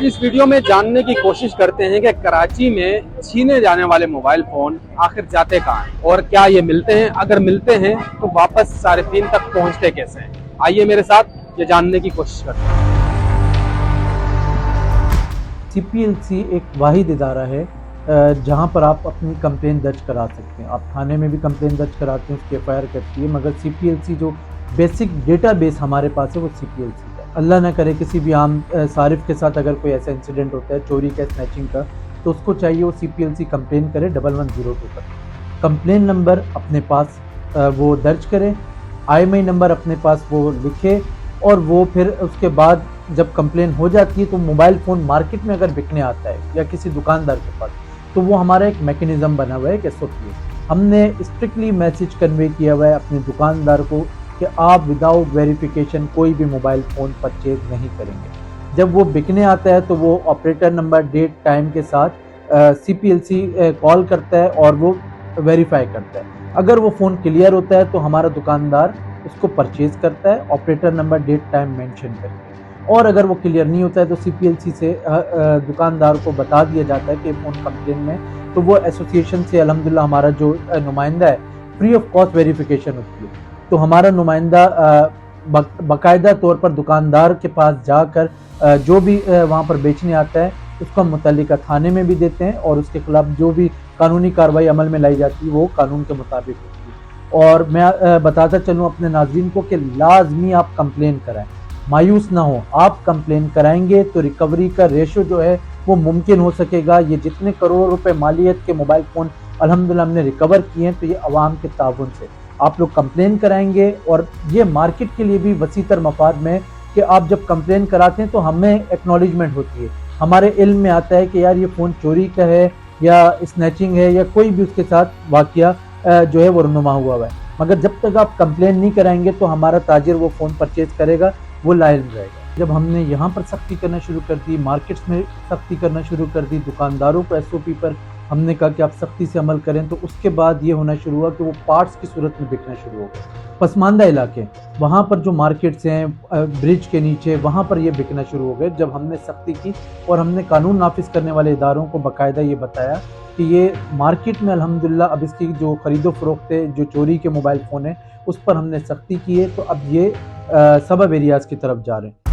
आज इस वीडियो में जानने की कोशिश करते हैं कि कराची में छीने जाने वाले मोबाइल फोन आखिर जाते कहाँ हैं और क्या ये मिलते हैं, अगर मिलते हैं तो वापस सारिफीन तक पहुंचते कैसे हैं। आइए मेरे साथ ये जानने की कोशिश करते हैं। CPLC एक वाहिद इदारा है जहां पर आप अपनी कंप्लेन दर्ज करा सकते हैं। आप थाने में भी कंप्लेन दर्ज कराते हैं, उसकी FIR करती है, मगर CPLC जो बेसिक डेटाबेस हमारे पास है वो CPLC का। अल्लाह ना करे किसी भी आम सारिफ के साथ अगर कोई ऐसा इंसिडेंट होता है चोरी का, स्नैचिंग का, तो उसको चाहिए वो CPLC कंप्लेन करे 1102 पर। कंप्लेन नंबर अपने पास वो दर्ज करे, IMEI नंबर अपने पास वो लिखे, और वो फिर उसके बाद जब कंप्लेन हो जाती है तो मोबाइल फ़ोन मार्केट में अगर बिकने आता है या किसी दुकानदार के पास, तो वो हमारा एक मैकेनिज़्म बना हुआ है कि SOP। हमने स्ट्रिक्टली मैसेज कन्वे किया हुआ है अपने दुकानदार को कि आप विदाउट वेरिफिकेशन कोई भी मोबाइल फ़ोन परचेज नहीं करेंगे। जब वो बिकने आता है तो वो ऑपरेटर नंबर, डेट, टाइम के साथ CPLC कॉल करता है और वो वेरीफाई करता है। अगर वो फ़ोन क्लियर होता है तो हमारा दुकानदार उसको परचेज करता है operator number, date, time mention करके। और अगर वो क्लियर नहीं होता है तो CPLC से दुकानदार को बता दिया जाता है कि फ़ोन कंप्लेन में, तो वो एसोसिएशन से अल्हम्दुलिल्लाह हमारा जो नुमाइंदा है फ्री ऑफ कॉस्ट वेरिफिकेशन होती है, तो हमारा नुमाइंदा बाकायदा तौर पर दुकानदार के पास जाकर जो भी वहाँ पर बेचने आता है उसको हम मुतल्लिका थाने में भी देते हैं और उसके खिलाफ जो भी कानूनी कार्रवाई अमल में लाई जाती है वो कानून के मुताबिक होती है। और मैं बताता चलूँ अपने नाज़रीन को कि लाजमी आप कंप्लेन कराएं, मायूस ना हो। आप कंप्लेन कराएंगे तो रिकवरी का रेशो जो है वो मुमकिन हो सकेगा। ये जितने करोड़ रुपए मालियत के मोबाइल फ़ोन अल्हम्दुलिल्लाह हमने रिकवर किए हैं तो ये अवाम के ताउन से। आप लोग कंप्लेन कराएंगे और ये मार्केट के लिए भी वसीतर मफाद में कि आप जब कंप्लेन कराते हैं तो हमें एक्नॉलेजमेंट होती है, हमारे इल्म में आता है कि यार ये फ़ोन चोरी का है या स्नैचिंग है या कोई भी उसके साथ वाक़या जो है वो रुनुमा हुआ है। मगर जब तक आप कंप्लेन नहीं कराएंगे तो हमारा ताजिर वो फ़ोन परचेज़ करेगा, वो लायल रहेगा। जब हमने यहाँ पर सख्ती करना शुरू कर दी, मार्केट्स में सख्ती करना शुरू कर दी, दुकानदारों को SOP पर हमने कहा कि आप सख्ती से अमल करें, तो उसके बाद ये होना शुरू हुआ कि वो पार्ट्स की सूरत में बिकना शुरू हो गए। पसमानदा इलाके वहाँ पर जो मार्केट्स हैं ब्रिज के नीचे, वहाँ पर ये बिकना शुरू हो गए। जब हमने सख्ती की और हमने कानून नाफिज करने वाले इदारों को बाकायदा ये बताया कि ये मार्केट में अल्हम्दुलिल्लाह अब इसकी जो ख़रीदो फरोख्त है, जो चोरी के मोबाइल फ़ोन है, उस पर हमने सख्ती की है, तो अब ये सब एरियाज़ की तरफ जा रहे हैं।